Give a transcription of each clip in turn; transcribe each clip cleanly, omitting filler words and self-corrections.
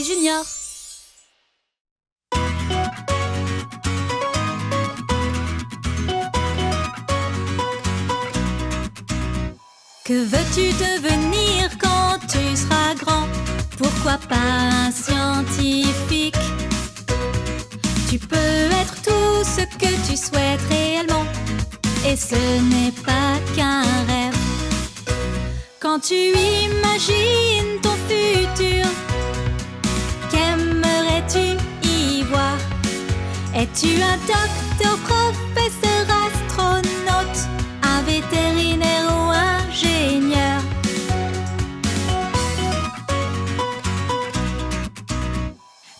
Charlie Junior. Que veux-tu devenir quand tu seras grand? Pourquoi pas un scientifique? Tu peux être tout ce que tu souhaites réellement, et ce n'est pas qu'un rêve. Quand tu imagines ton futur, qu'aimerais-tu y voir? Es-tu un docteur, professeur, astronaute, un vétérinaire ou ingénieur?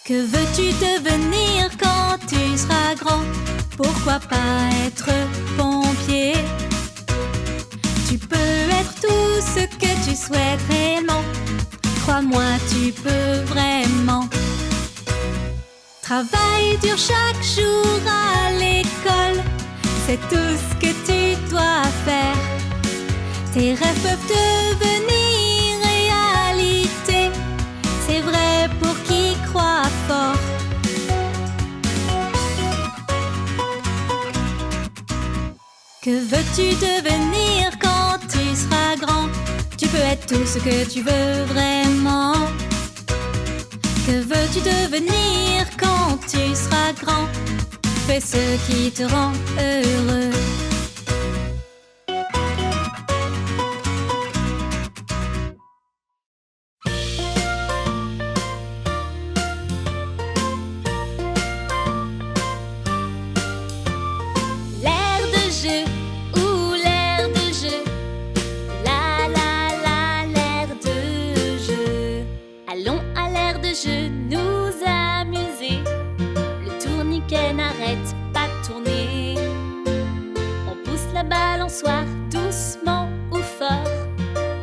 Que veux-tu devenir quand tu seras grand? Pourquoi pas être pompier? Tu peux être tout ce que tu souhaites réellement. Crois-moi, tu peux vraiment. Travaille dur chaque jour à l'école, c'est tout ce que tu dois faire. Tes rêves peuvent devenir réalité, c'est vrai pour qui croit fort. Que veux-tu devenir quand tu seras grand? Tu peux être tout ce que tu veux vraiment. Que veux-tu devenir quand tu seras grand? Fais ce qui te rend heureux. Balançoire doucement ou fort,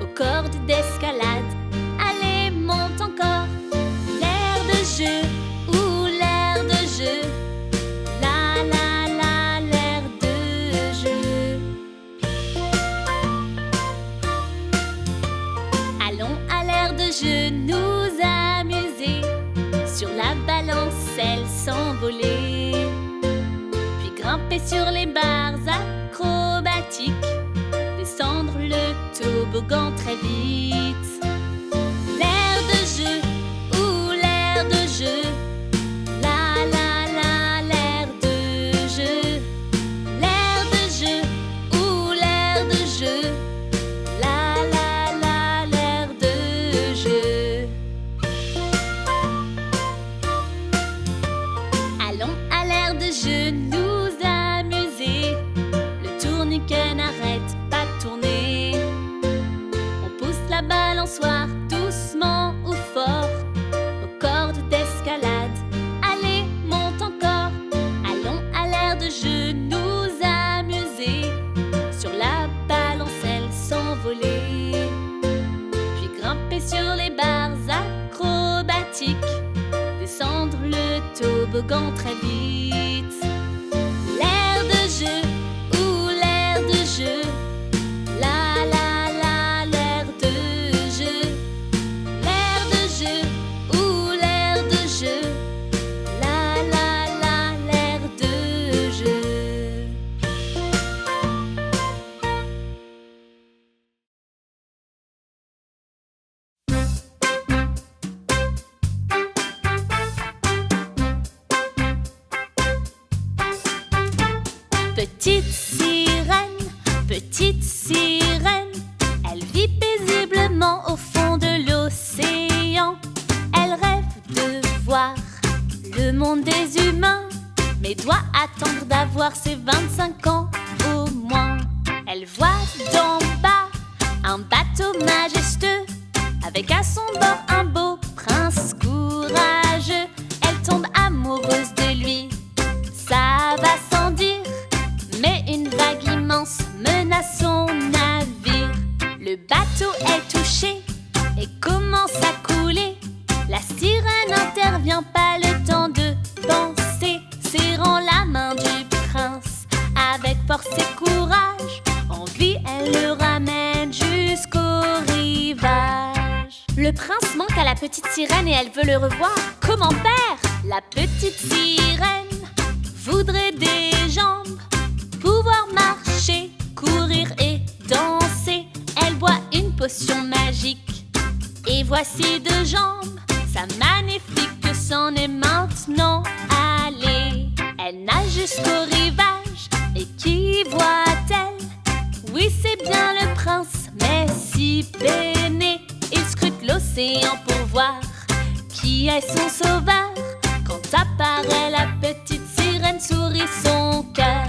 aux cordes d'escalade, allez monte encore. L'air de jeu ou l'air de jeu, la la la l'air de jeu. Allons à l'air de jeu nous amuser, sur la balancelle s'envoler, puis grimper sur les barres acrobatiques, descendre le toboggan très vite. L'air de jeu ou l'air de jeu, la la la l'air de jeu. L'air de jeu ou l'air de jeu, la la la l'air de jeu. Allons à l'air de jeu nous amuser, tourniquet n'arrête pas de tourner. On pousse la balançoire doucement ou fort, aux cordes d'escalade, allez monte encore. Allons à l'air de jeu nous amuser, sur la balancelle s'envoler, puis grimper sur les barres acrobatiques, descendre le toboggan très vite. L'air de jeu, la la la l'air de jeu. L'air de jeu ou l'air de jeu, la la la l'air de jeu. Petite sirène, elle vit paisiblement au fond de l'océan. Elle rêve de voir le monde des humains, mais doit attendre d'avoir ses 25 ans au moins. Elle voit d'en bas un bateau majestueux, avec à son bord un beau prince courageux. Elle tombe amoureuse de lui, ça va sans dire, mais une vague immense menace son navire. Le bateau est touché et commence à couler. La sirène intervient, pas le temps de penser, serrant la main du prince avec force et courage. En vie, elle le ramène jusqu'au rivage. Le prince manque à la petite sirène et elle veut le revoir. Comment faire? La petite sirène voudrait des jambes, pouvoir marcher, courir et danser. Elle boit une potion magique et voici 2 jambes. Sa magnifique s'en est maintenant allée. Elle nage jusqu'au rivage et qui voit-elle? Oui, c'est bien le prince, mais si peiné. Il scrute l'océan pour voir qui est son sauveur. Quand apparaît la petite sirène, sourit son cœur.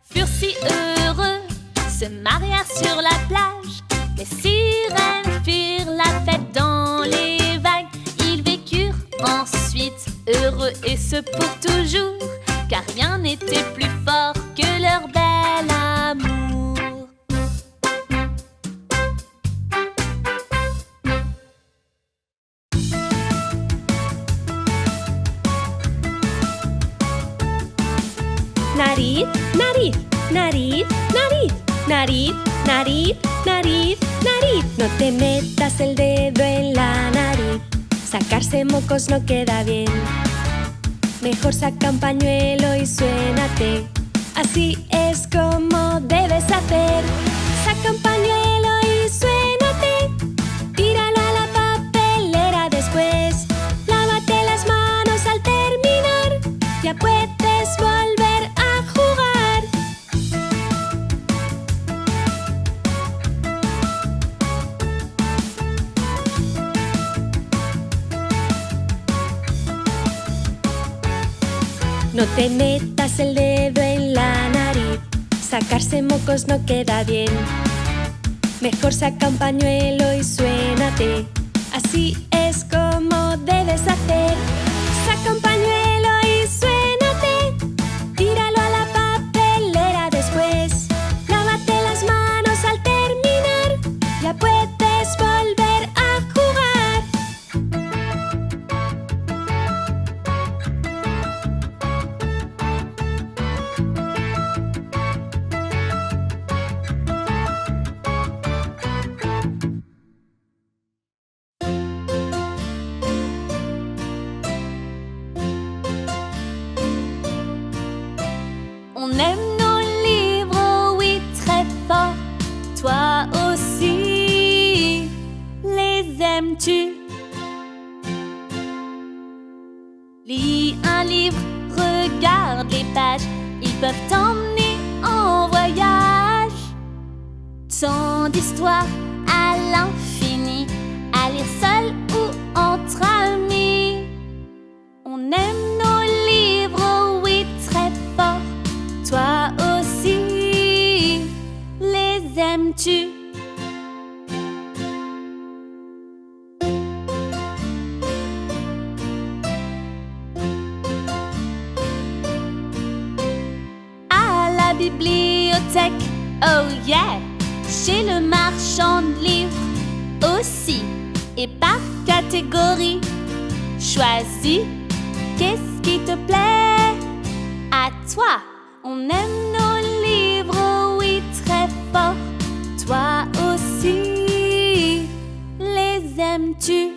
Furent si heureux, se marièrent sur la plage. Les sirènes firent la fête dans les vagues. Ils vécurent ensuite heureux et ce pour toujours, car rien n'était plus fort que leur bel amour. Nariz, nariz, nariz, nariz, nariz, nariz, nariz, nariz. No te metas el dedo en la nariz. Sacarse mocos no queda bien. Mejor saca un pañuelo y suénate. Así es como debes hacer. Saca un pañuelo y suénate. Tíralo a la papelera después. Lávate las manos al terminar. Ya puedes volver a jugar. No te metas el dedo en la nariz. Sacarse mocos no queda bien. Mejor saca un pañuelo y suénate. Así es como debes hacer. Saca un pañuelo y suénate. Tíralo a la papelera después. Lávate las manos al terminar. Ya puedes volver a jugar. On aime nos livres, oui, très fort. Toi aussi, les aimes-tu? Lis un livre, regarde les pages. Ils peuvent t'emmener en voyage. Tant d'histoires à l'infini, à lire seul ou entre amis. On aime nos livres, oui, très fort. Toi aussi, les aimes-tu? À la bibliothèque, oh yeah, chez le marchand de livres aussi. Et par catégorie, choisis qu'est-ce qui te plaît à toi. On aime nos livres, oui, très fort. Toi aussi, les aimes-tu?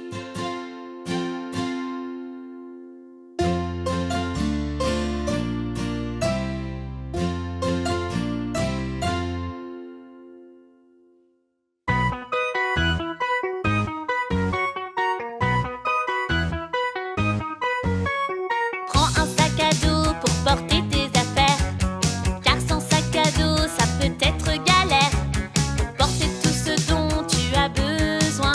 Prends un sac à dos pour porter tes affaires, car sans sac à dos, ça peut être galère. Pour porter tout ce dont tu as besoin,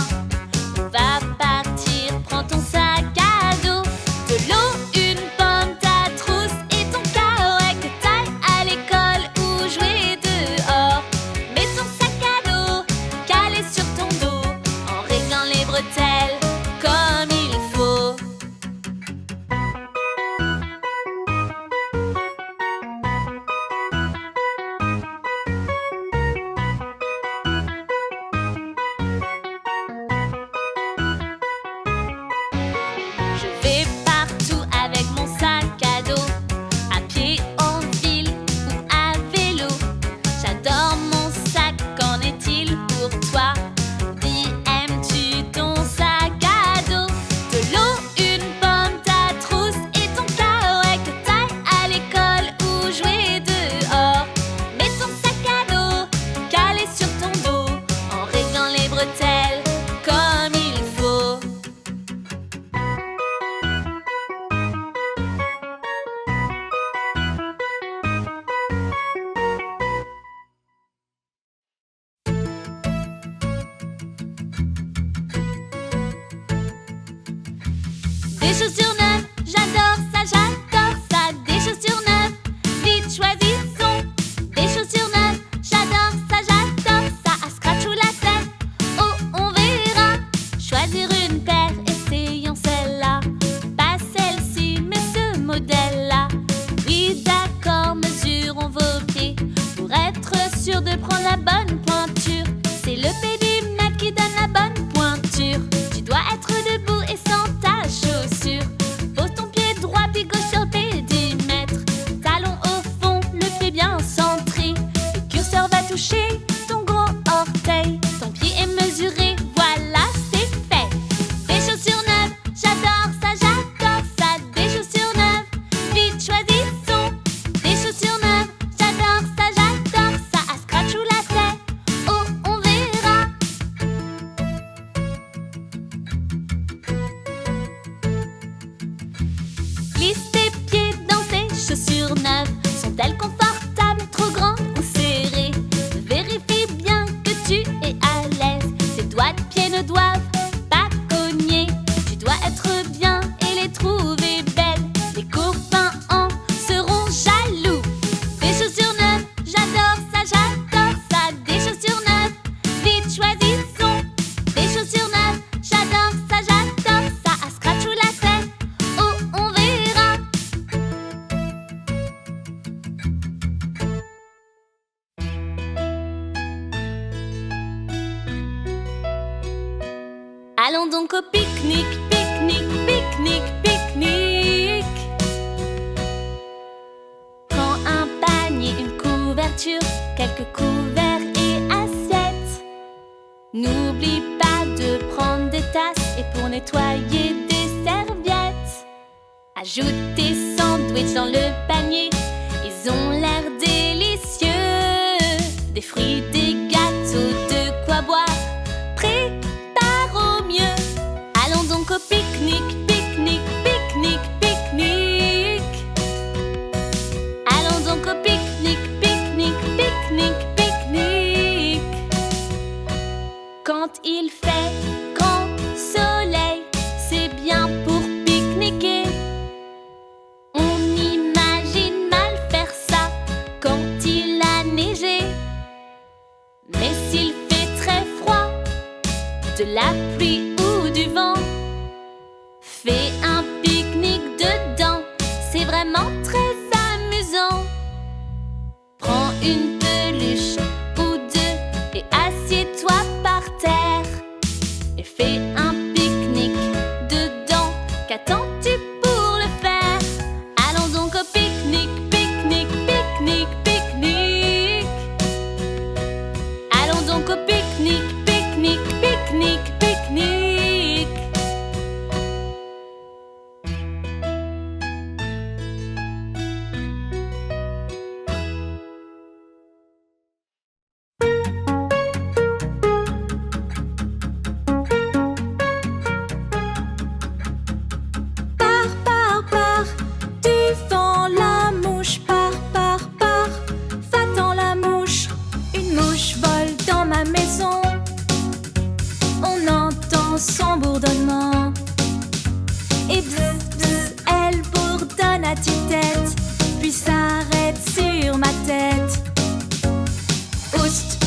on va partir, prends ton sac à dos. De l'eau, une pomme, ta trousse et ton caouet que t'ailles à l'école ou jouer dehors. Mets ton sac à dos calé sur ton dos, en réglant les bretelles comme il faut. Je vais partout avec mon sac à dos, à pied, en ville ou à vélo. J'adore mon sac, qu'en est-il pour toi? Dis, aimes-tu ton sac Des chaussures neuves, j'adore ça, j'adore ça. Des chaussures neuves, vite choisissons. Des chaussures neuves, j'adore ça, j'adore ça. À scratch ou lacet, oh on verra. Choisir une paire, essayons celle-là. Pas celle-ci, mais ce modèle-là. Oui d'accord, mesurons vos pieds pour être sûr de prendre la bonne pointure. C'est le pédimètre qui donne la bonne pointure. Tu dois être debout et sans ta chaussure. Pose ton pied droit puis gauche sur le pédimètre. Talon au fond, le pied bien centré. Le curseur va toucher ton gros orteil. Ton pied est mesuré, voilà c'est fait. Des chaussures neuves, j'adore ça, j'adore ça. Des chaussures neuves, vite choisissons. Des chaussures neuves, j'adore ça, j'adore ça. À scratch ou lacet, oh on verra. Glisse tes pieds dans ces chaussures neuves. Sont-elles confortables, trop grandes ou serrées? Vérifie bien que tu es à l'aise. Tes doigts de pied ne doivent pas cogner. Tu dois être bien et les trouver belles. Les copains en seront jaloux. Des chaussures neuves, j'adore ça, j'adore ça. Des chaussures neuves, vite choisissons. Des chaussures neuves, j'adore ça, j'adore ça. À scratch ou lacet, oh on verra. Allons donc au pique-nique, pique-nique, pique-nique, pique-nique. Prends un panier, une couverture, quelques couverts et assiettes. N'oublie pas de prendre des tasses et pour nettoyer des serviettes. Ajoute tes sandwichs dans le panier, ils ont l'air délicieux. Des fruits, des gâteaux, de quoi boire, prépare au mieux. Allons donc au pique-nique, pique-nique, pique-nique, pique-nique. Allons donc au pique-nique, pique-nique, pique-nique, pique-nique. Quand il fait grand soleil, c'est bien pour pique-niquer. On imagine mal faire ça quand il a neigé. Mais s'il fait très froid, de la pluie ou du vent, fais un pique-nique dedans, c'est vraiment très amusant. Prends une peluche ou deux et assieds-toi par terre et fais un pique-nique dedans. Qu'attends-tu pour le faire? Allons donc au pique-nique, pique-nique, pique-nique, pique-nique. Allons donc au pique-nique, pique-nique, pique-nique, pique-nique. Pars, tu fends la mouche, pars, va-t'en la mouche. Une mouche vole dans ma maison, on entend son bourdonnement. Et bzz, bzz, elle bourdonne à tue-tête, puis s'arrête sur ma tête. Oust,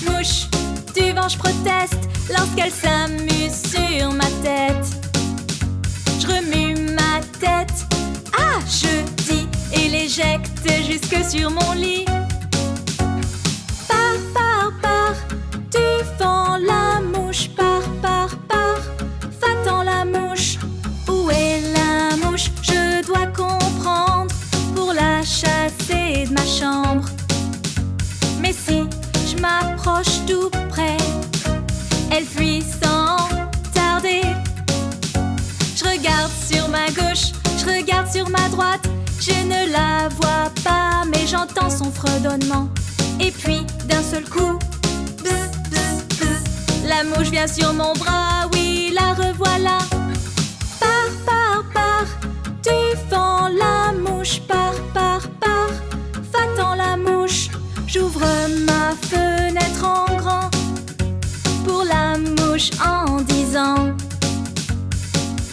mouche, du vent je proteste lorsqu'elle s'amuse sur ma tête. Je remue ma tête, ah je dis, et l'éjecte jusque sur mon lit. Pars, tu fends la mouche, pars, va-t'en la mouche. Où est la mouche? Je dois comprendre pour la chasser de ma chambre. Mais si je m'approche tout près, elle fuit sans tarder. Je regarde sur ma gauche, je regarde sur ma droite. Je ne la vois pas, mais j'entends son fredonnement. Et puis d'un seul coup, bzz, bzz, bzz, la mouche vient sur mon bras, oui la revoilà. Pars, tu fends la mouche, pars, va-t'en la mouche. J'ouvre ma fenêtre en grand pour la mouche en disant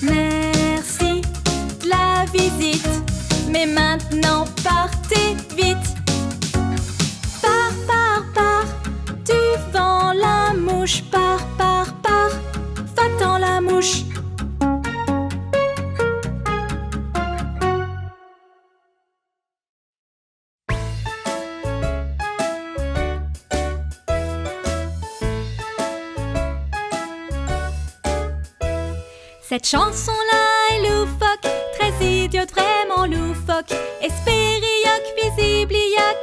merci, mouche. Cette chanson-là est loufoque, très idiote, vraiment loufoque. Espérioc, visiblioc,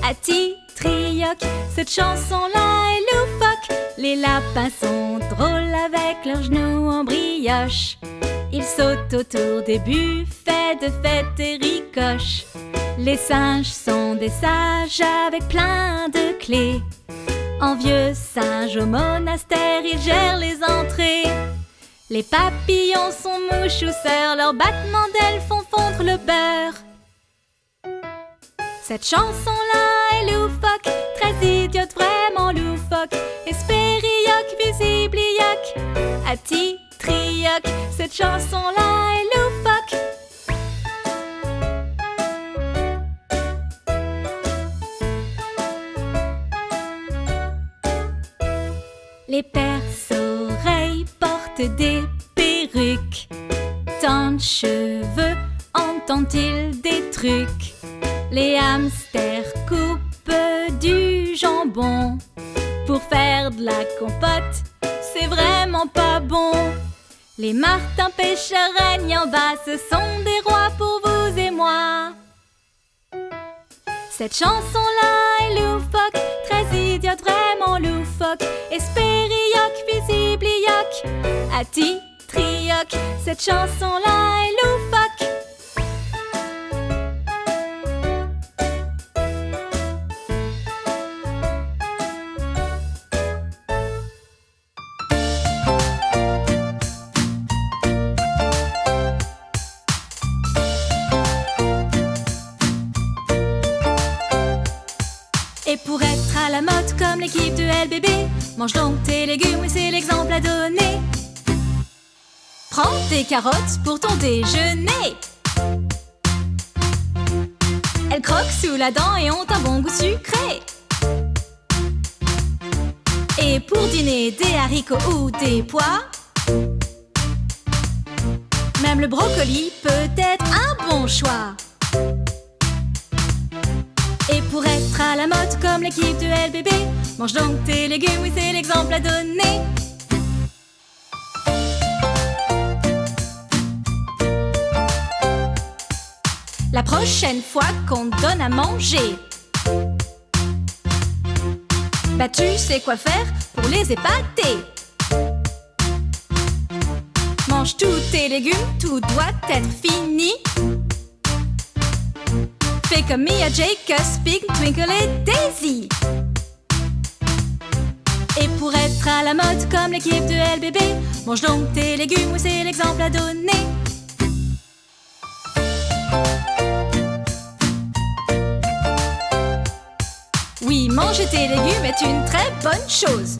atitrioc. Cette chanson-là est loufoque. Les lapins sont drôles avec leurs genoux en brioche. Ils sautent autour des buffets de fête et ricochent. Les singes sont des sages avec plein de clés. En vieux singe au monastère, ils gèrent les entrées. Les papillons sont mouchousseurs, leurs battements d'ailes font fondre le beurre. Cette chanson-là est loufoque, très idiote, vraiment loufoque. Espérioc, visiblioc, atitrioc. Cette chanson-là est loufoque. Les perce-oreilles portent des perruques. Tant de cheveux, entendent-ils des trucs? Les hamsters coupent du jambon. Pour faire de la compote, c'est vraiment pas bon. Les martins pêcheurs règnent en bas, ce sont des rois pour vous et moi. Cette chanson-là est loufoque, très idiote, vraiment loufoque. Espérioc, visiblioc, atitrioc. Cette chanson-là est loufoque. Et pour être à la mode comme l'équipe de LBB, mange donc tes légumes, oui c'est l'exemple à donner. Prends tes carottes pour ton déjeuner. Elles croquent sous la dent et ont un bon goût sucré. Et pour dîner, des haricots ou des pois. Même le brocoli peut être un bon choix. Et pour être à la mode comme l'équipe de LBB, mange donc tes légumes, oui c'est l'exemple à donner. La prochaine fois qu'on te donne à manger, bah tu sais quoi faire pour les épater. Mange tous tes légumes, tout doit être fini. Fais comme Mia, Jake, Pig, Twinkle et Daisy. Et pour être à la mode comme l'équipe de LBB, mange donc tes légumes, oui c'est l'exemple à donner. Oui, manger tes légumes est une très bonne chose.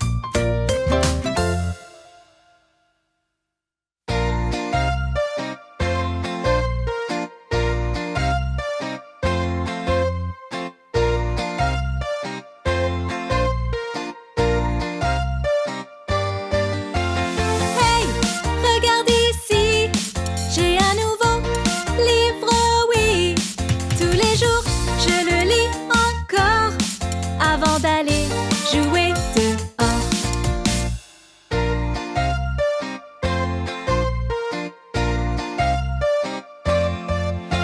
D'aller jouer dehors.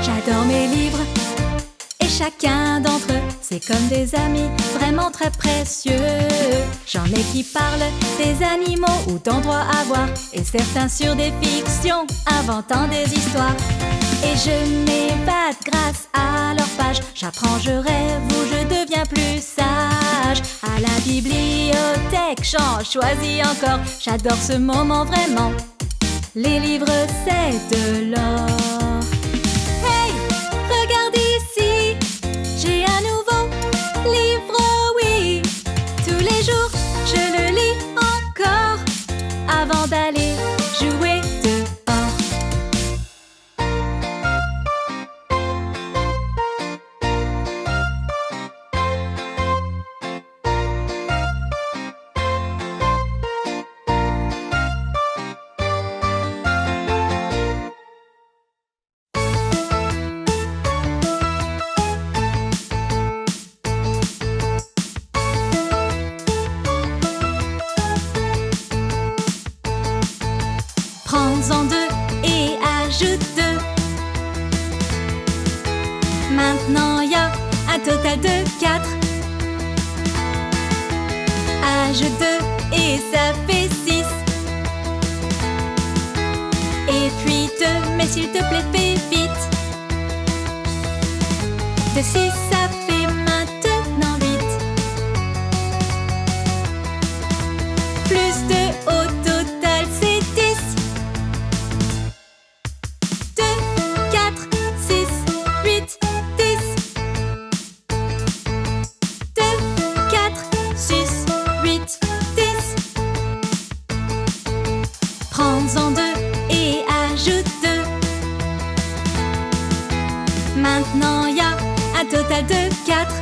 J'adore mes livres et chacun d'entre eux, c'est comme des amis vraiment très précieux. J'en ai qui parlent des animaux ou d'endroits à voir, et certains sur des fictions, inventant des histoires. Et je m'évade grâce à leurs pages. J'apprends, je rêve ou je deviens plus sage. À la bibliothèque, j'en choisis encore. J'adore ce moment vraiment. Les livres, c'est de l'or. Hey, regarde ici, j'ai un nouveau livre, oui. Tous les jours, je le lis encore avant d'aller jouer dehors. Prends-en 2 et ajoute 2. Maintenant il y a un total de 4. Ajoute 2 et ça fait 6. Et puis 2, mais s'il te plaît fais vite. De 6 ça fait maintenant 8. Plus 2 au total c'est 10. 2, 4, 6, 8, 10. 2, 4, 6, 8, 10. Prends-en 2 et ajoute 2. Maintenant il y a un total de 4.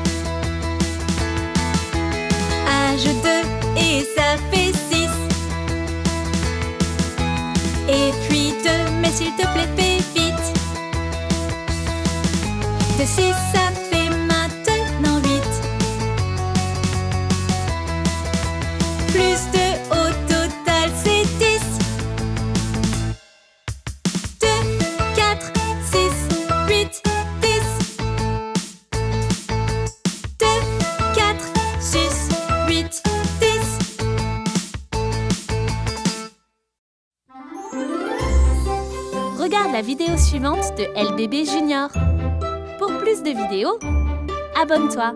Ajoute 2 et ça fait 6. Et puis 2, mais s'il te plaît fais vite. De 6 ça fait maintenant 8. Plus 2 au total c'est 10. 2, 4, 6, 8, 10. 2, 4, 6, 8, 10. Regarde la vidéo suivante de LBB Junior. Pour plus de vidéos, abonne-toi.